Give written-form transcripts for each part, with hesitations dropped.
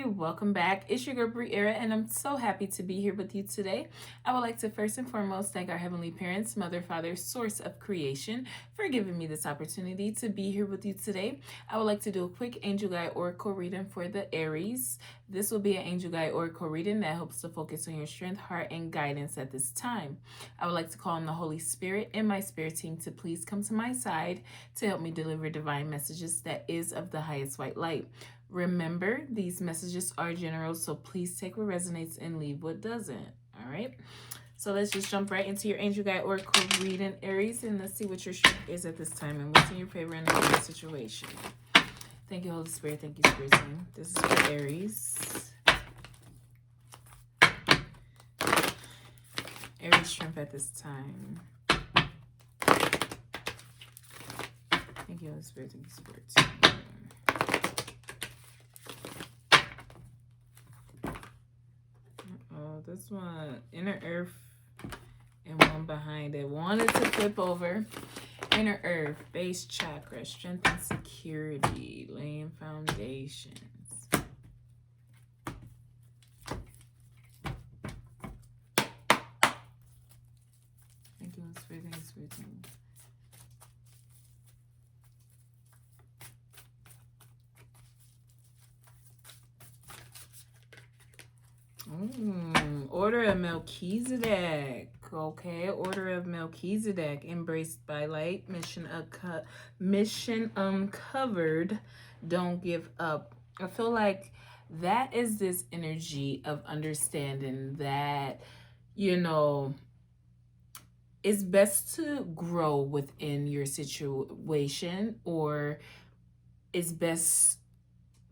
welcome back. It's your girl Briera, and I'm so happy to be here with you today. I would like to first and foremost thank our heavenly parents, mother, father, source of creation, for giving me this opportunity to be here with you today. I would like to do a quick angel guide oracle reading for the Aries. This will be an angel guide oracle reading that helps to focus on your strength, heart, and guidance at this time. I would like to call on the Holy Spirit and my spirit team to please come to my side to help me deliver divine messages that is of the highest white light. Remember, these messages are general, so please take what resonates and leave what doesn't. All right. So let's just jump right into your angel guide oracle reading, Aries, and let's see what your strength is at this time and what's in your favor in the current situation. Thank you, Holy Spirit. Thank you, Spirit Team. This is for Aries. Aries strength at this time. Thank you, Holy Spirit. Thank you, Spirit Team. Oh, this one, Inner Earth, and one behind it. Wanted to flip over. Inner Earth, base chakra, strength and security, laying foundations. Thank you, Spirit. Thank you, Spirit Team. Order of Melchizedek. Okay, Order of Melchizedek, embraced by light, mission uncovered, don't give up. I feel like that is this energy of understanding that, it's best to grow within your situation, or it's best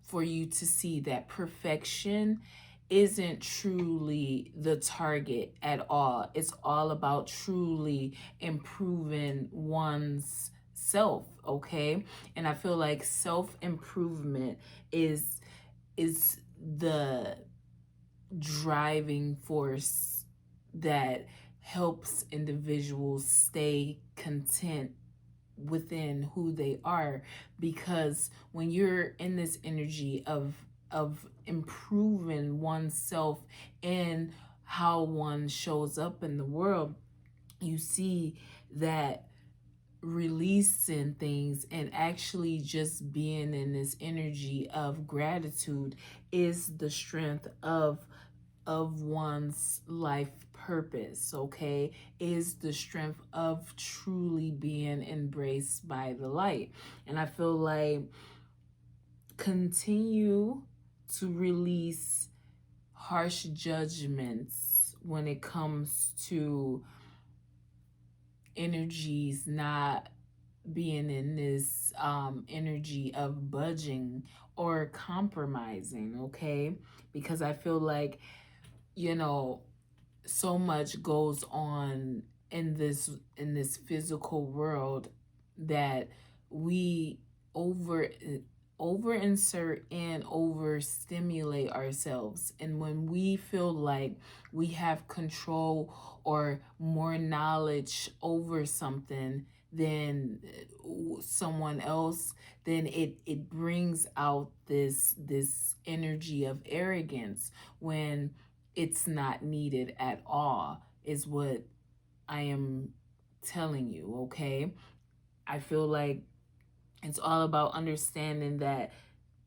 for you to see that perfection isn't truly the target at all. It's all about truly improving one's self, okay? And I feel like self-improvement is the driving force that helps individuals stay content within who they are, because when you're in this energy of improving oneself and how one shows up in the world, you see that releasing things and actually just being in this energy of gratitude is the strength of one's life purpose, okay? Is the strength of truly being embraced by the light. And I feel like continue to release harsh judgments when it comes to energies not being in this energy of budging or compromising, okay? Because I feel like, so much goes on in this physical world that we over insert and overstimulate ourselves. And when we feel like we have control or more knowledge over something than someone else, then it brings out this energy of arrogance when it's not needed at all, is what I am telling you, okay? I feel like it's all about understanding that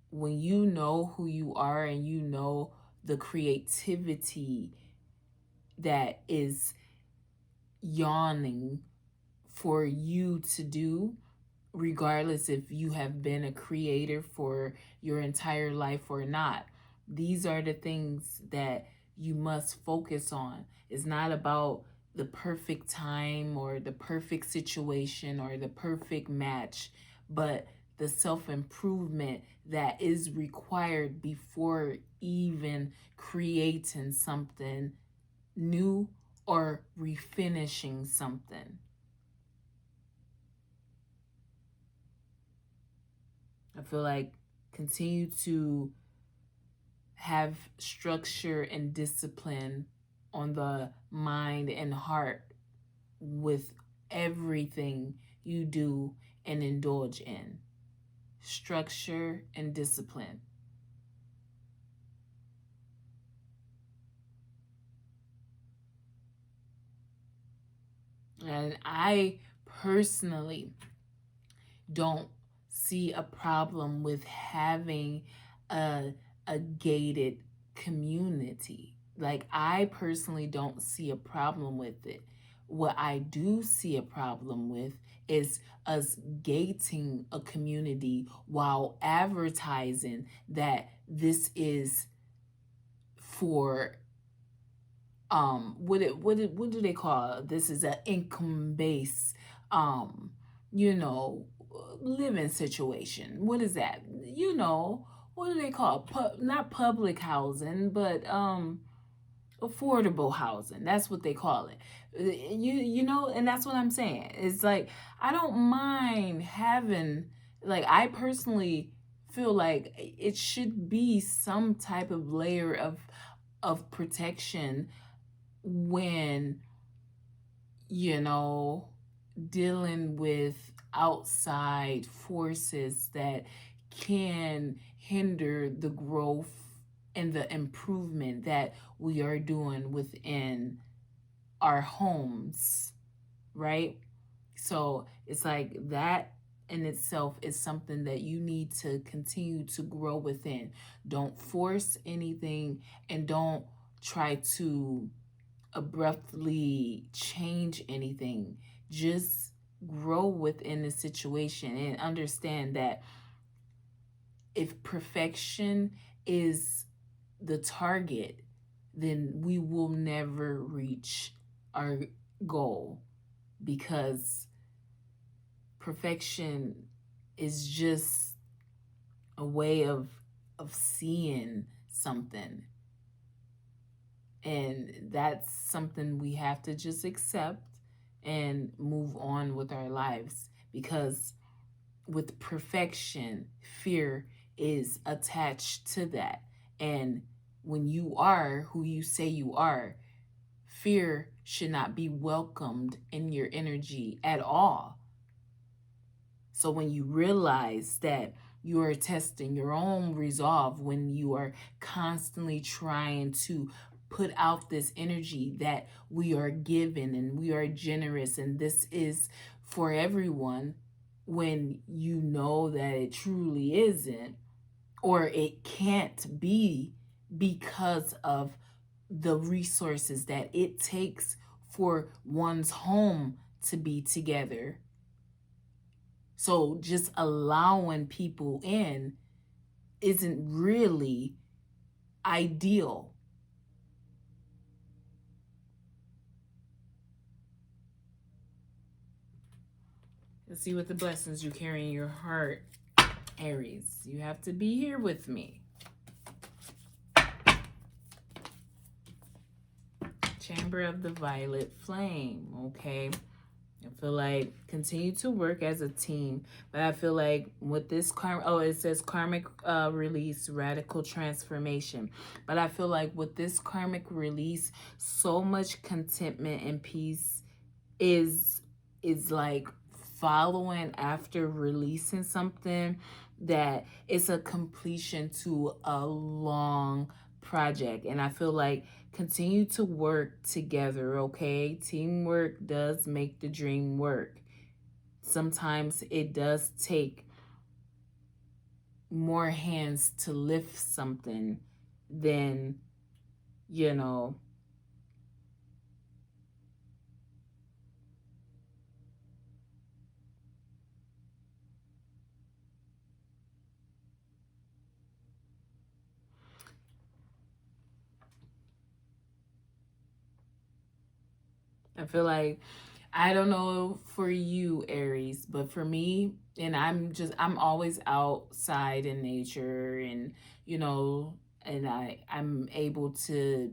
when you know who you are and you know the creativity that is yawning for you to do, regardless if you have been a creator for your entire life or not, these are the things that you must focus on. It's not about the perfect time or the perfect situation or the perfect match, but the self-improvement that is required before even creating something new or refinishing something. I feel like continue to have structure and discipline on the mind and heart with everything you do and indulge in. Structure and discipline. And I personally don't see a problem with having a, a gated community. Like, I personally don't see a problem with it. What I do see a problem with is us gating a community while advertising that this is for what do they call it? This is an income based um you know living situation. What is that? What do they call it? Not public housing, but affordable housing. That's what they call it. And that's what I'm saying. It's like, I don't mind having, like, I personally feel like it should be some type of layer of protection when, you know, dealing with outside forces that can hinder the growth and the improvement that we are doing within our homes, right? So it's like that in itself is something that you need to continue to grow within. Don't force anything, and don't try to abruptly change anything. Just grow within the situation and understand that if perfection is the target, then we will never reach our goal, because perfection is just a way of seeing something. And that's something we have to just accept and move on with our lives, because with perfection, fear is attached to that. And when you are who you say you are, fear should not be welcomed in your energy at all. So when you realize that you are testing your own resolve, when you are constantly trying to put out this energy that we are given and we are generous and this is for everyone, when you know that it truly isn't, or it can't be, because of the resources that it takes for one's home to be together. So just allowing people in isn't really ideal. Let's see what the blessings you carry in your heart, Aries. You have to be here with me. Chamber of the Violet Flame, okay? I feel like continue to work as a team, but I feel like with this it says karmic release, radical transformation. But I feel like with this karmic release, so much contentment and peace is like following after releasing something, that it's a completion to a long project. And I feel like continue to work together, okay? Teamwork does make the dream work. Sometimes it does take more hands to lift something than, you know, I feel like, I don't know for you, Aries, but for me, and I'm always outside in nature, and, you know, and I'm able to,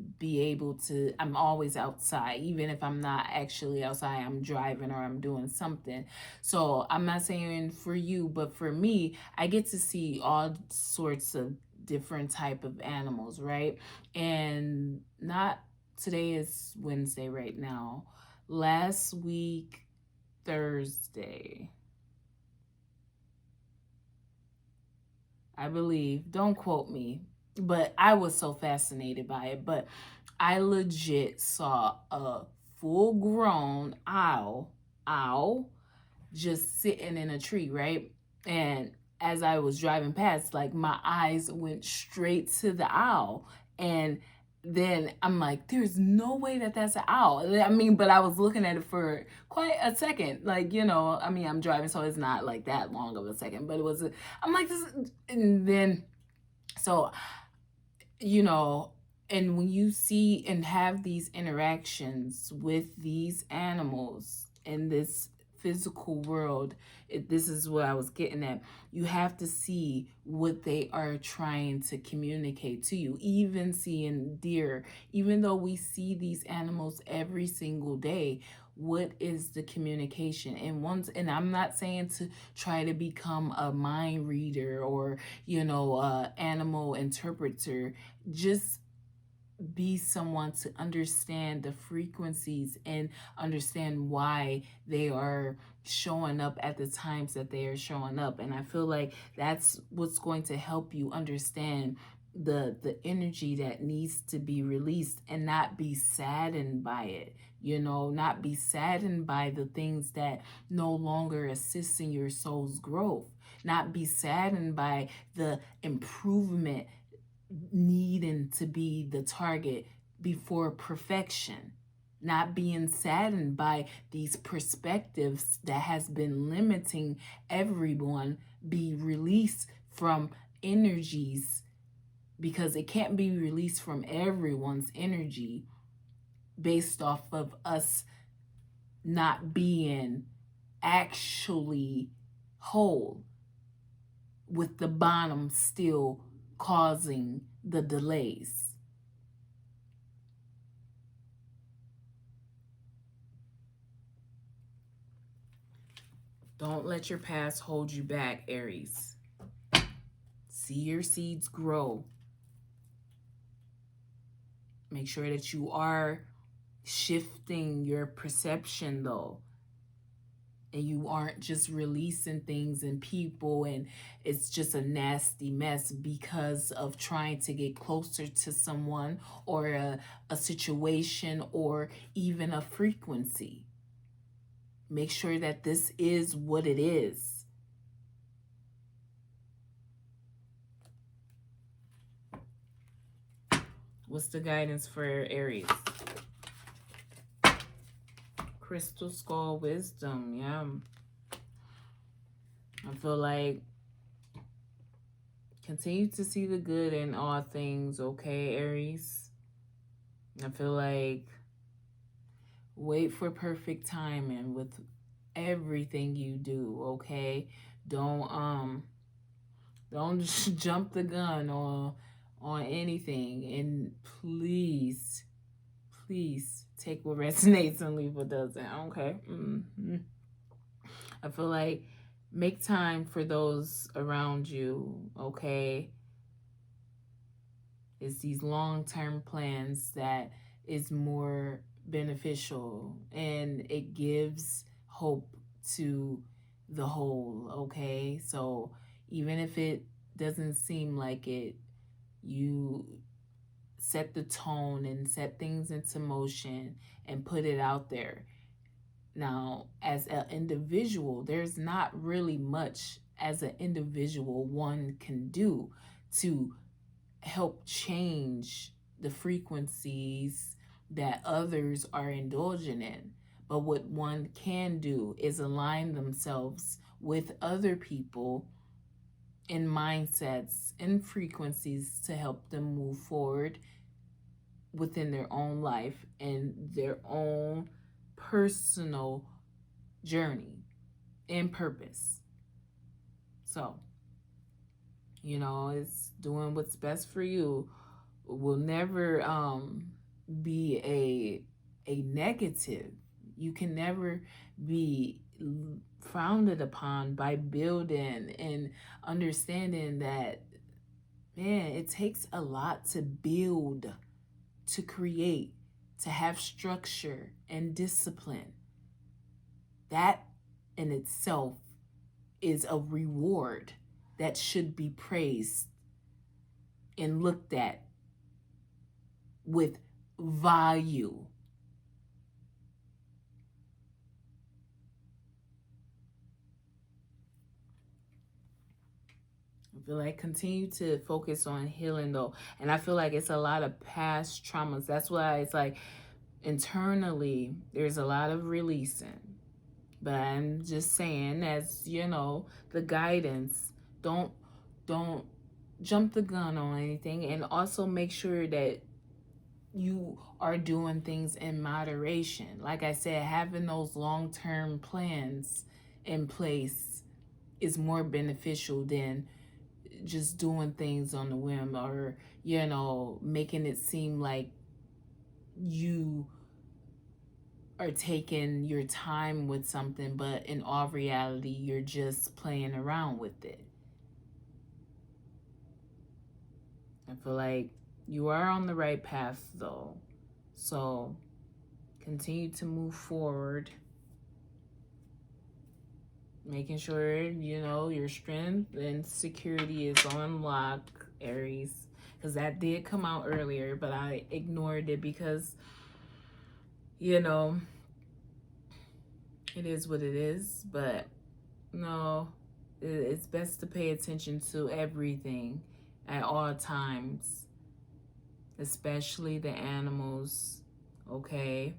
I'm always outside, even if I'm not actually outside, I'm driving or I'm doing something. So I'm not saying for you, but for me, I get to see all sorts of different type of animals, right? And not, today is Wednesday right now. Last week, Thursday, I believe, don't quote me, but I was so fascinated by it. But I legit saw a full grown owl just sitting in a tree, right? And as I was driving past, like my eyes went straight to the owl. And then I'm like, there's no way that that's an owl. I mean, but I was looking at it for quite a second. Like, you know, I mean, I'm driving, so it's not like that long of a second, but it was, I'm like, this, and then, so, you know, and when you see and have these interactions with these animals in this physical world, this is what I was getting at. You have to see what they are trying to communicate to you. Even seeing deer, even though we see these animals every single day, what is the communication? And I'm not saying to try to become a mind reader or, you know, animal interpreter. Just be someone to understand the frequencies and understand why they are showing up at the times that they are showing up. And I feel like that's what's going to help you understand the energy that needs to be released and not be saddened by it. You know, not be saddened by the things that no longer assist in your soul's growth. Not be saddened by the improvement needing to be the target before perfection. Not being saddened by these perspectives that has been limiting everyone be released from energies, because it can't be released from everyone's energy based off of us not being actually whole, with the bottom still causing the delays. Don't let your past hold you back, Aries. See your seeds grow. Make sure that you are shifting your perception, though. And you aren't just releasing things and people and it's just a nasty mess because of trying to get closer to someone or a situation or even a frequency. Make sure that this is what it is. What's the guidance for Aries? Crystal Skull Wisdom, yeah. I feel like continue to see the good in all things, okay, Aries? I feel like wait for perfect timing with everything you do, okay? Don't just jump the gun on anything, and please take what resonates and leave what doesn't, okay? I feel like make time for those around you, okay? It's these long-term plans that is more beneficial, and it gives hope to the whole, okay? So even if it doesn't seem like it, you set the tone and set things into motion and put it out there. Now, as an individual, there's not really much as an individual one can do to help change the frequencies that others are indulging in. But what one can do is align themselves with other people in mindsets and frequencies to help them move forward within their own life and their own personal journey and purpose. So, you know, it's doing what's best for you will never be a negative. You can never be frowned upon by building and understanding that, man, it takes a lot to build, to create, to have structure and discipline. That in itself is a reward that should be praised and looked at with value. feel like continue to focus on healing though. And I feel like it's a lot of past traumas. That's why it's like internally there's a lot of releasing. But I'm just saying, as you know, the guidance, don't jump the gun on anything, and also make sure that you are doing things in moderation. Like I said, having those long-term plans in place is more beneficial than just doing things on the whim, or making it seem like you are taking your time with something, but in all reality you're just playing around with it. I feel like you are on the right path though, so continue to move forward, making sure your strength and security is on lock, Aries, because that did come out earlier, but I ignored it because it is what it is. But no, it's best to pay attention to everything at all times, especially the animals, okay?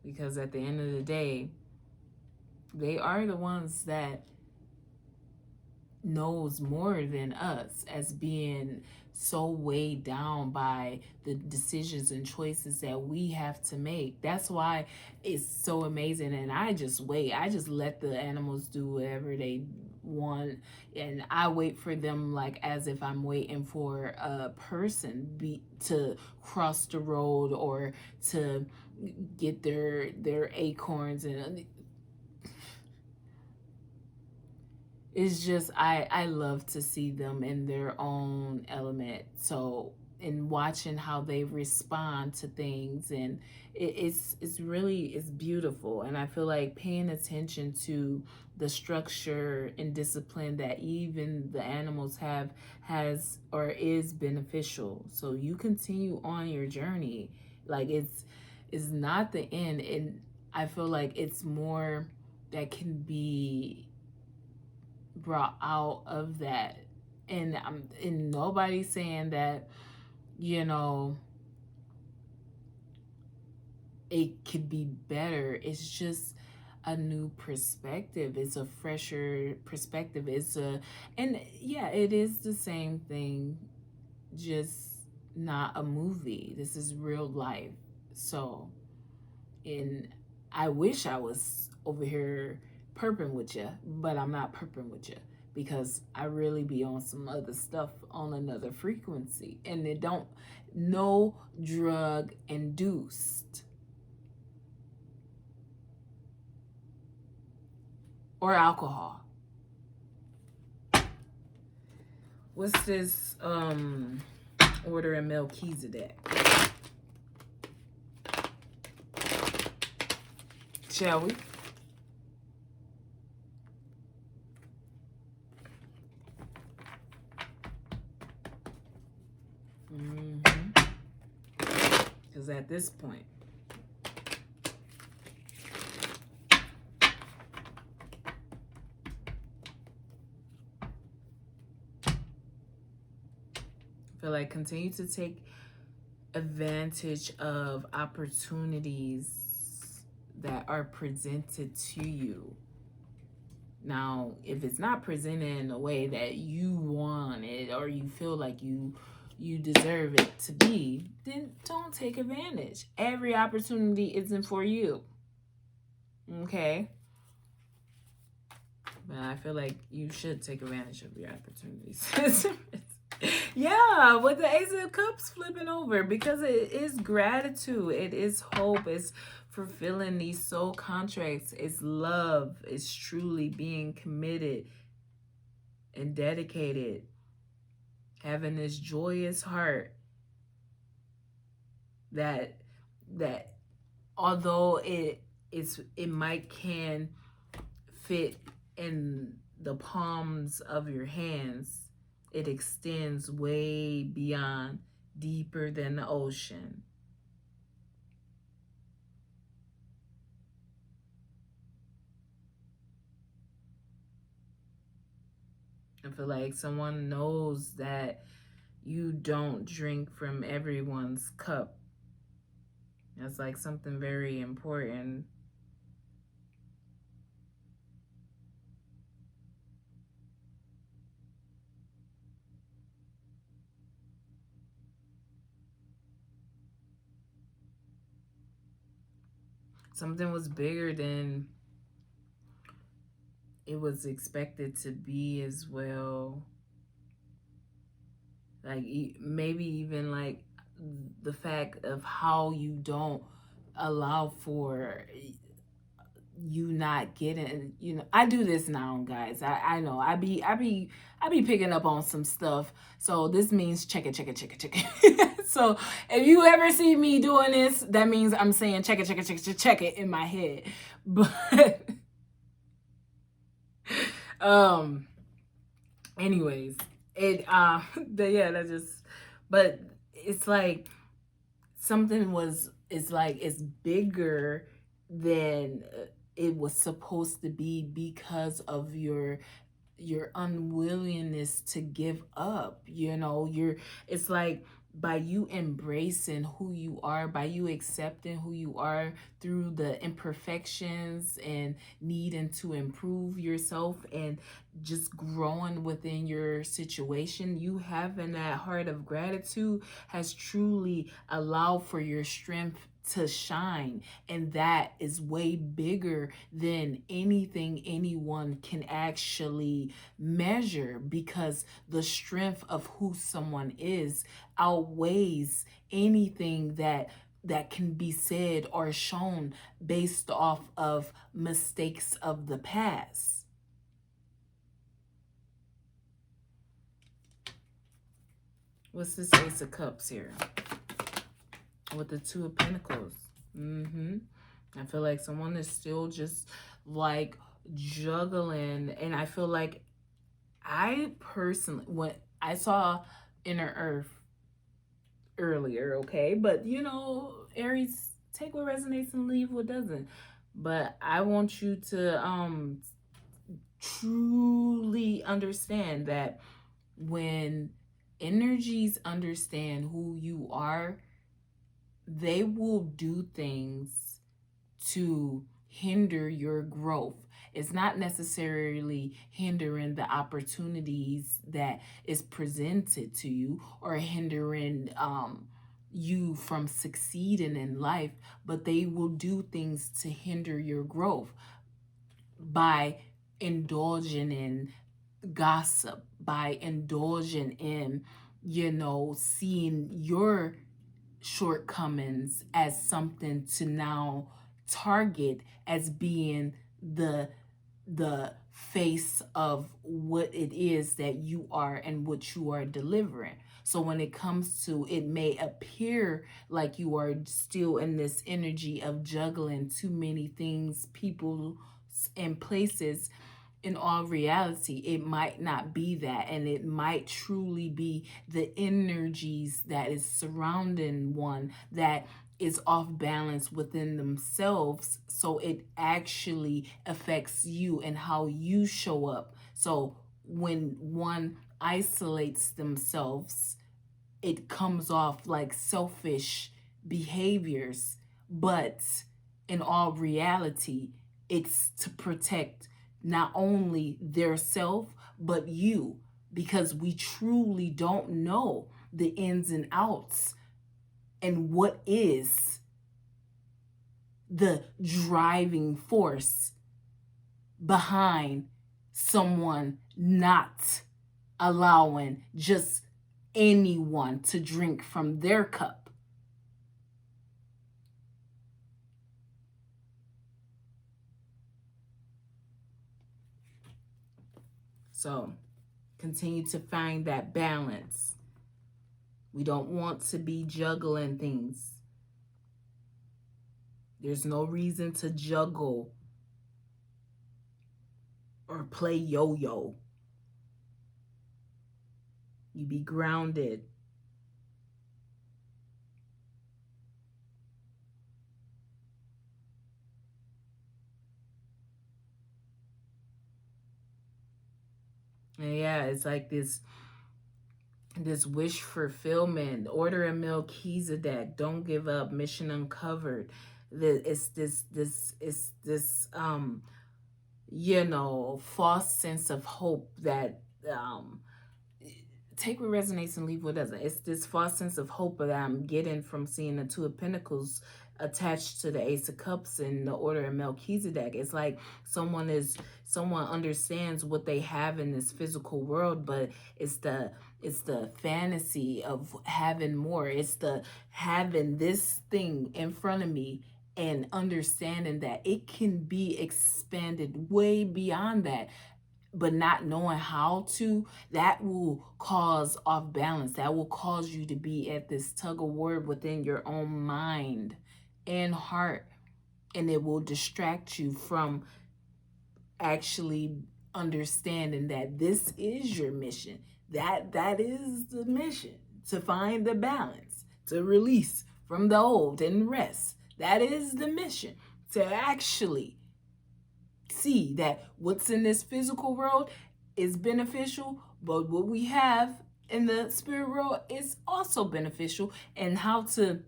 Because at the end of the day, they are the ones that knows more than us, as being so weighed down by the decisions and choices that we have to make. That's why it's so amazing. And I just let the animals do whatever they want, and I wait for them like as if I'm waiting for a person to cross the road or to get their acorns. And it's just I love to see them in their own element. So in watching how they respond to things, and it's beautiful. And I feel like paying attention to the structure and discipline that even the animals has or is beneficial. So you continue on your journey. Like it's not the end, and I feel like it's more that can be brought out of that. And nobody's saying that it could be better. It's just a new perspective. It's a fresher perspective. And yeah, it is the same thing, just not a movie. This is real life. So, and I wish I was over here perping with you, but I'm not perping with you because I really be on some other stuff on another frequency, and it don't no drug induced or alcohol. What's this order in Melchizedek? Shall we? Because at this point, I feel like continue to take advantage of opportunities that are presented to you. Now, if it's not presented in a way that you want it or you feel like you deserve it to be, then don't take advantage. Every opportunity isn't for you. Okay? But I feel like you should take advantage of your opportunities. Yeah, with the Ace of Cups flipping over, because it is gratitude, it is hope, it's fulfilling these soul contracts, it's love, it's truly being committed and dedicated, having this joyous heart that although it might can fit in the palms of your hands, it extends way beyond, deeper than the ocean. I feel like someone knows that you don't drink from everyone's cup. That's like something very important. Something was bigger than it was expected to be as well. Like maybe even like the fact of how you don't allow for you not getting, I do this now, guys. I know I be picking up on some stuff. So this means check it, check it, check it, check it. So if you ever see me doing this, that means I'm saying check it, check it, check it, check it in my head. But um anyways, it yeah, that just, but it's like something was, it's like it's bigger than it was supposed to be because of your unwillingness to give up. It's like by you embracing who you are, by you accepting who you are through the imperfections and needing to improve yourself and just growing within your situation, you having that heart of gratitude has truly allowed for your strength to shine. And that is way bigger than anything anyone can actually measure, because the strength of who someone is outweighs anything that can be said or shown based off of mistakes of the past. What's this Ace of Cups here? With the Two of Pentacles. I feel like someone is still just like juggling. And I feel like I personally, when I saw Inner Earth earlier, okay? But Aries, take what resonates and leave what doesn't. But I want you to truly understand that when energies understand who you are, they will do things to hinder your growth. It's not necessarily hindering the opportunities that is presented to you or hindering you from succeeding in life, but they will do things to hinder your growth by indulging in gossip, by indulging in, seeing your shortcomings as something to now target as being the face of what it is that you are and what you are delivering. So when it comes to, it may appear like you are still in this energy of juggling too many things, people and places. In all reality, it might not be that, and it might truly be the energies that is surrounding one that is off balance within themselves, so it actually affects you and how you show up. So when one isolates themselves, it comes off like selfish behaviors, but in all reality, it's to protect not only their self but you, because we truly don't know the ins and outs and what is the driving force behind someone not allowing just anyone to drink from their cup. So continue to find that balance. We don't want to be juggling things. There's no reason to juggle or play yo-yo. You be grounded. And yeah, it's like this wish fulfillment, order of Melchizedek, don't give up, mission uncovered. It's this false sense of hope that take what resonates and leave what doesn't. It's this false sense of hope that I'm getting from seeing the Two of Pentacles attached to the Ace of Cups and the Order of Melchizedek. It's like someone understands what they have in this physical world, but it's the fantasy of having more. It's the having this thing in front of me and understanding that it can be expanded way beyond that, but not knowing how to, that will cause off balance. That will cause you to be at this tug of war within your own mind and heart, and it will distract you from actually understanding that this is your mission. That is the mission, to find the balance, to release from the old and rest. That is the mission, to actually see that what's in this physical world is beneficial, but what we have in the spirit world is also beneficial, and how to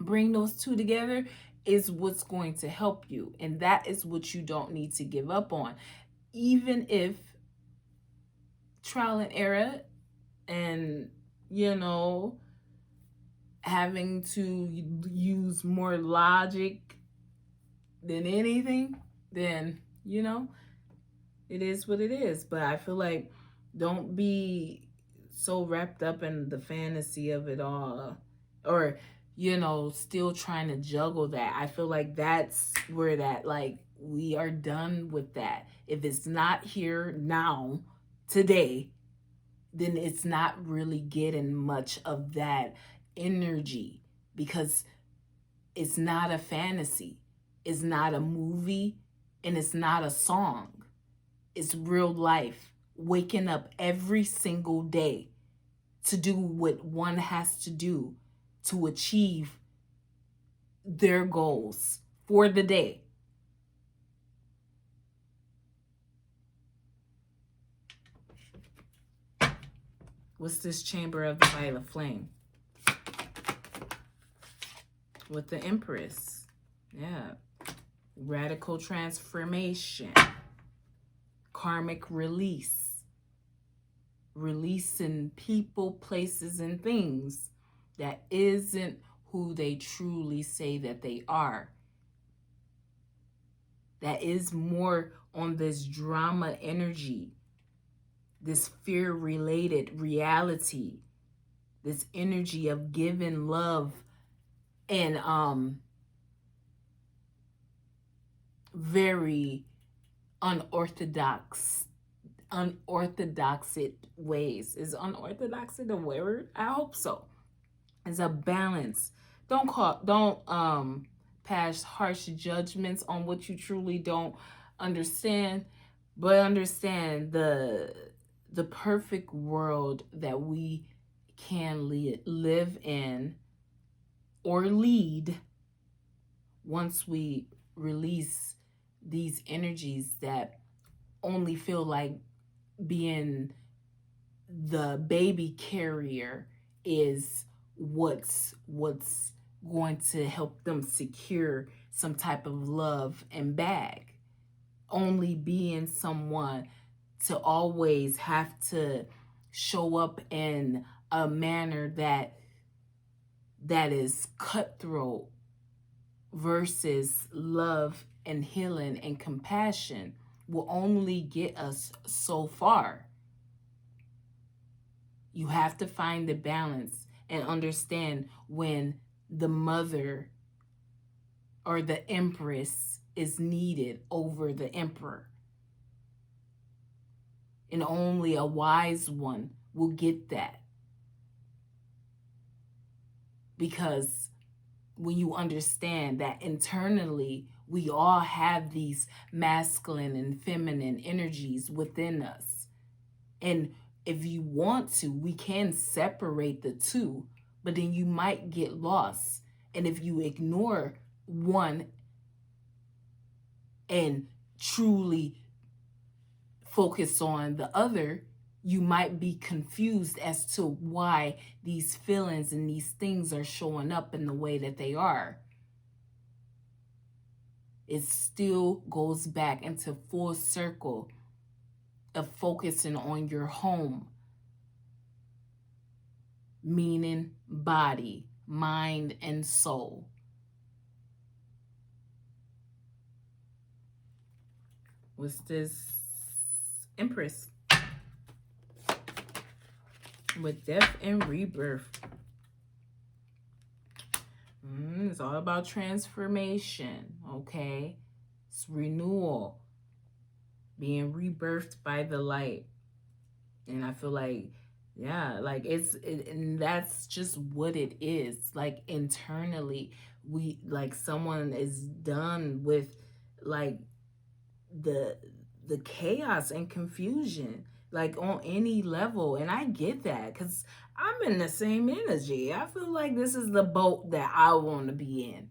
bring those two together is what's going to help you. And that is what you don't need to give up on, even if trial and error and having to use more logic than anything, then it is what it is. But I feel like don't be so wrapped up in the fantasy of it all, or still trying to juggle that. I feel like that's where that, like, we are done with that. If it's not here now, today, then it's not really getting much of that energy, because it's not a fantasy, it's not a movie, and it's not a song. It's real life, waking up every single day to do what one has to do to achieve their goals for the day. What's this Chamber of the Violet Flame? With the Empress. Yeah. Radical transformation. Karmic release. Releasing people, places, and things that isn't who they truly say that they are. That is more on this drama energy, this fear-related reality, this energy of giving love and very unorthodox ways. Is unorthodox the word? I hope so. It's a balance. Don't pass harsh judgments on what you truly don't understand, but understand the perfect world that we can live in or lead once we release these energies that only feel like being the baby carrier is what's going to help them secure some type of love and bag. Only being someone to always have to show up in a manner that is cutthroat versus love and healing and compassion will only get us so far. You have to find the balance and understand when the mother or the empress is needed over the emperor. And only a wise one will get that. Because when you understand that internally, we all have these masculine and feminine energies within us. And if you want to, we can separate the two, but then you might get lost. And if you ignore one and truly focus on the other, you might be confused as to why these feelings and these things are showing up in the way that they are. It still goes back into full circle of focusing on your home, meaning body, mind, and soul. What's this? Empress. With death and rebirth. It's all about transformation, okay? It's renewal, being rebirthed by the light. And I feel like, yeah, like and that's just what it is. Like internally, we, like, someone is done with like the chaos and confusion, like on any level. And I get that, because I'm in the same energy. I feel like this is the boat that I want to be in,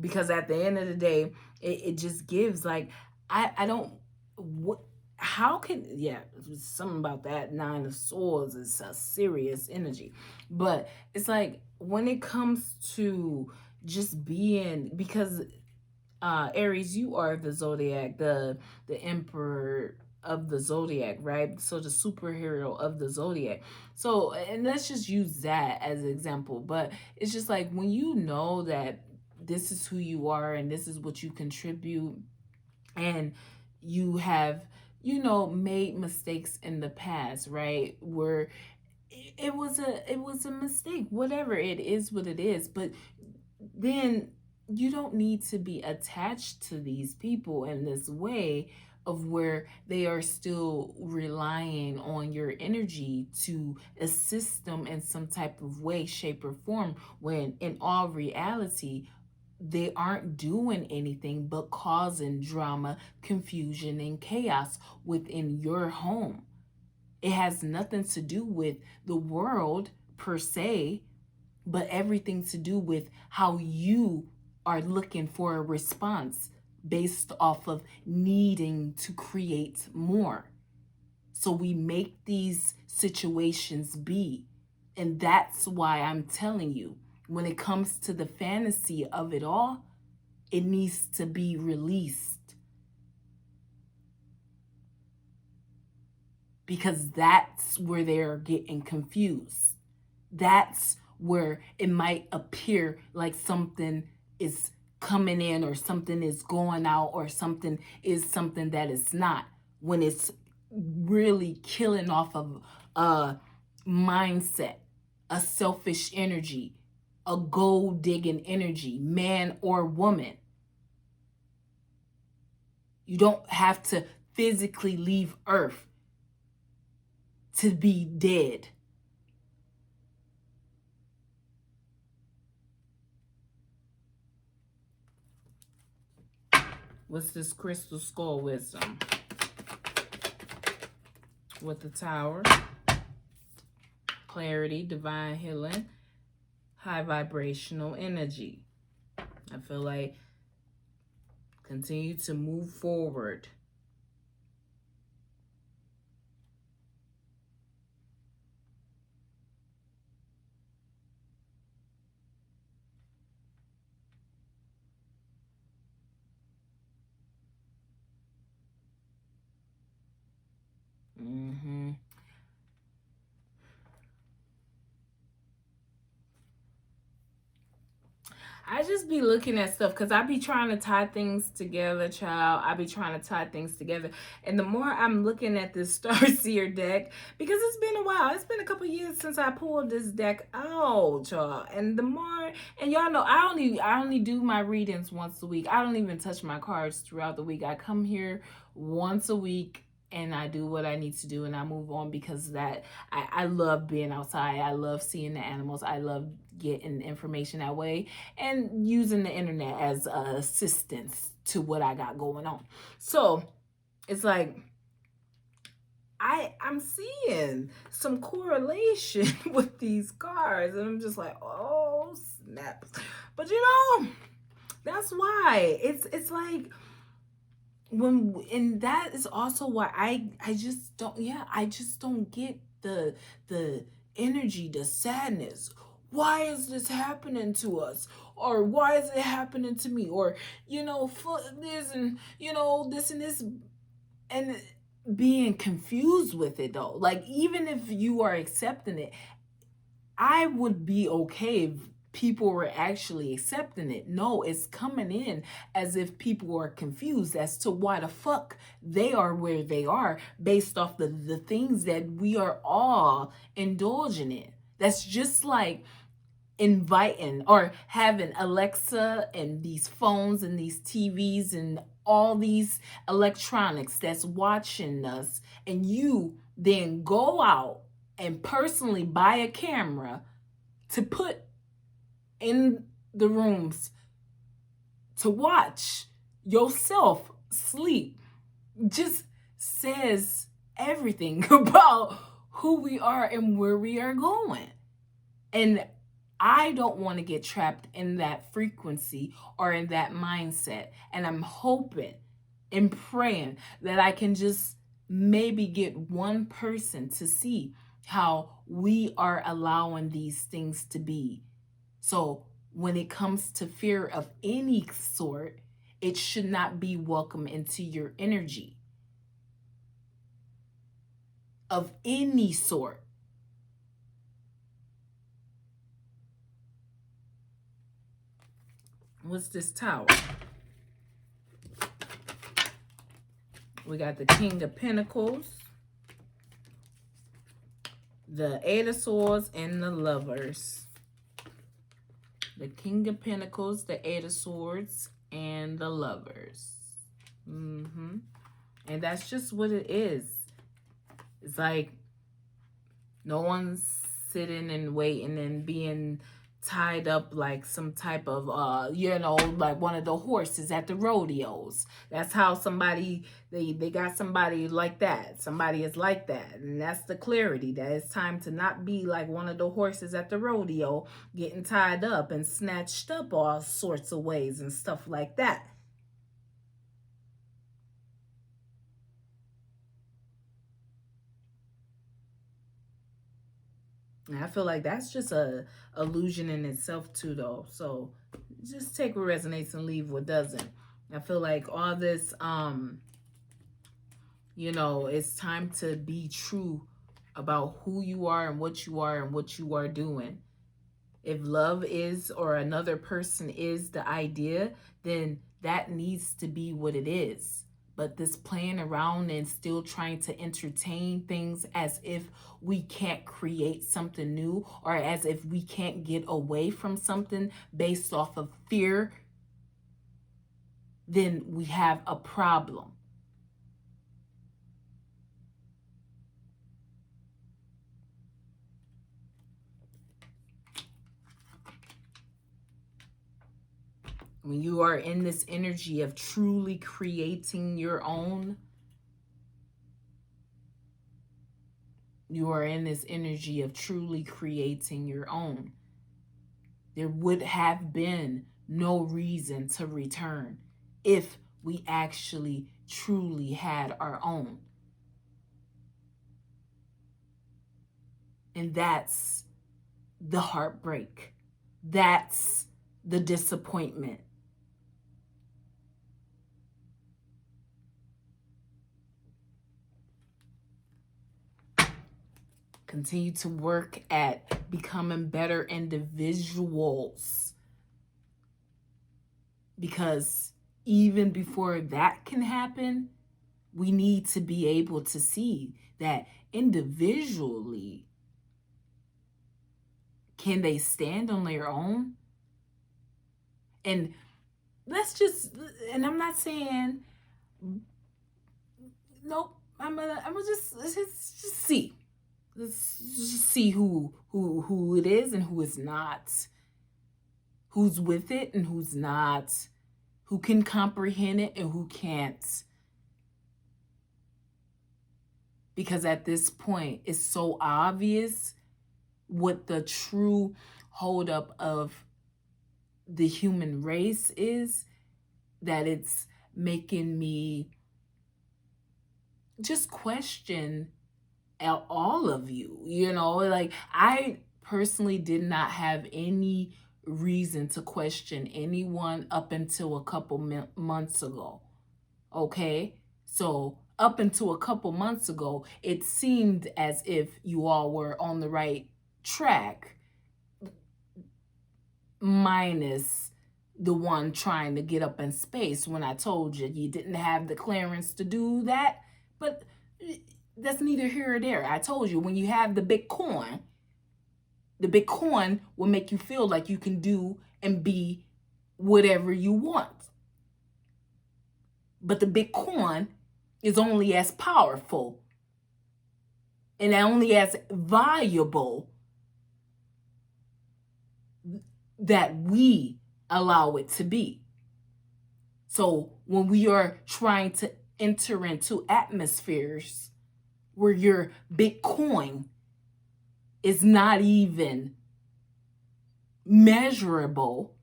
because at the end of the day, it just gives, like, I don't, what, how can, yeah, something about that Nine of Swords is a serious energy. But it's like, when it comes to just being, because Aries, you are the zodiac, the emperor of the zodiac, right? So the superhero of the zodiac. So, and let's just use that as an example. But it's just like, when you know that this is who you are and this is what you contribute, and you have, made mistakes in the past, right? Where it was a mistake, whatever, it is what it is. But then you don't need to be attached to these people in this way, of where they are still relying on your energy to assist them in some type of way, shape, or form, when in all reality, they aren't doing anything but causing drama, confusion, and chaos within your home. It has nothing to do with the world per se, but everything to do with how you are looking for a response based off of needing to create more. So we make these situations be. And that's why I'm telling you, when it comes to the fantasy of it all, it needs to be released. Because that's where they're getting confused. That's where it might appear like something is coming in, or something is going out, or something is something that it's not, when it's really killing off of a mindset, a selfish energy, a gold digging energy, man or woman. You don't have to physically leave Earth to be dead. What's this crystal skull wisdom? With the Tower, clarity, divine healing, high vibrational energy. I feel like continue to move forward. I just be looking at stuff, because I be trying to tie things together, child. I be trying to tie things together. And the more I'm looking at this Starseer deck, because it's been a while. It's been a couple years since I pulled this deck out, y'all. And the more, and y'all know, I only do my readings once a week. I don't even touch my cards throughout the week. I come here once a week and I do what I need to do, and I move on, because that I love being outside. I love seeing the animals. I love getting information that way, and using the internet as assistance to what I got going on. So it's like, I'm seeing some correlation with these cards, and I'm just like, oh snaps. But that's why it's like, and that is also why I just don't, yeah, I just don't get the energy, the sadness. Why is this happening to us? Or why is it happening to me? Or, this and, this and this. And being confused with it though. Like, even if you are accepting it, I would be okay if people were actually accepting it. No, it's coming in as if people are confused as to why the fuck they are where they are based off the things that we are all indulging in. That's just like inviting or having Alexa and these phones and these TVs and all these electronics that's watching us, and you then go out and personally buy a camera to put in the rooms to watch yourself sleep. Just says everything about who we are and where we are going. And I don't want to get trapped in that frequency or in that mindset. And I'm hoping and praying that I can just maybe get one person to see how we are allowing these things to be. So when it comes to fear of any sort, it should not be welcome into your energy of any sort. What's this tower? We got the King of Pentacles, the Eight of Swords, and the Lovers. The King of Pentacles, the Eight of Swords, and the Lovers. And that's just what it is. It's like no one's sitting and waiting and being tied up like some type of like one of the horses at the rodeos. That's how somebody, they got somebody like that. Somebody is like that. And that's the clarity, that it's time to not be like one of the horses at the rodeo getting tied up and snatched up all sorts of ways and stuff like that. And I feel like that's just a illusion in itself too, though. So just take what resonates and leave what doesn't. I feel like all this, it's time to be true about who you are and what you are doing. If love is, or another person is the idea, then that needs to be what it is. But this playing around and still trying to entertain things as if we can't create something new, or as if we can't get away from something based off of fear, then we have a problem. When you are in this energy of truly creating your own, you are in this energy of truly creating your own, there would have been no reason to return if we actually truly had our own. And that's the heartbreak. That's the disappointment. Continue to work at becoming better individuals. Because even before that can happen, we need to be able to see that individually, can they stand on their own? And and I'm not saying, nope, I'm gonna just see. Let's just see who it is and who is not. Who's with it and who's not. Who can comprehend it and who can't. Because at this point, it's so obvious what the true holdup of the human race is, that it's making me just question all of you, you know, like I personally did not have any reason to question anyone up until a couple months ago. Okay, so up until a couple months ago, it seemed as if you all were on the right track, minus the one trying to get up in space when I told you you didn't have the clearance to do that. But that's neither here or there. I told you, when you have the Bitcoin will make you feel like you can do and be whatever you want. But the Bitcoin is only as powerful and only as valuable that we allow it to be. So when we are trying to enter into atmospheres where your Bitcoin is not even measurable,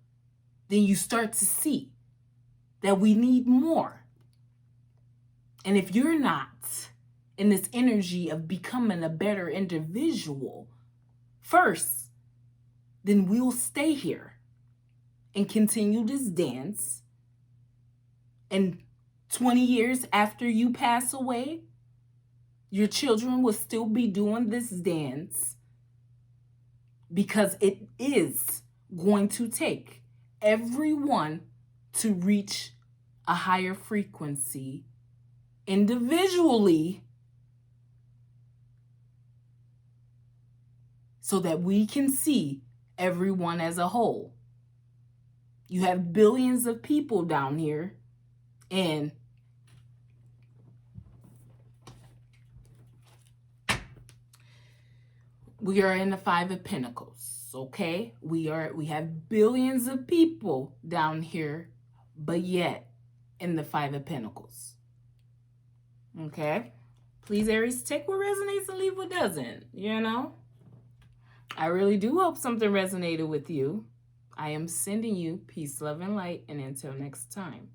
then you start to see that we need more. And if you're not in this energy of becoming a better individual first, then we'll stay here and continue this dance. And 20 years after you pass away, your children will still be doing this dance, because it is going to take everyone to reach a higher frequency individually, so that we can see everyone as a whole. You have billions of people down here, and we are in the Five of Pentacles, okay? We have billions of people down here, but yet in the Five of Pentacles. Okay? Please, Aries, take what resonates and leave what doesn't, you know? I really do hope something resonated with you. I am sending you peace, love, and light, and until next time.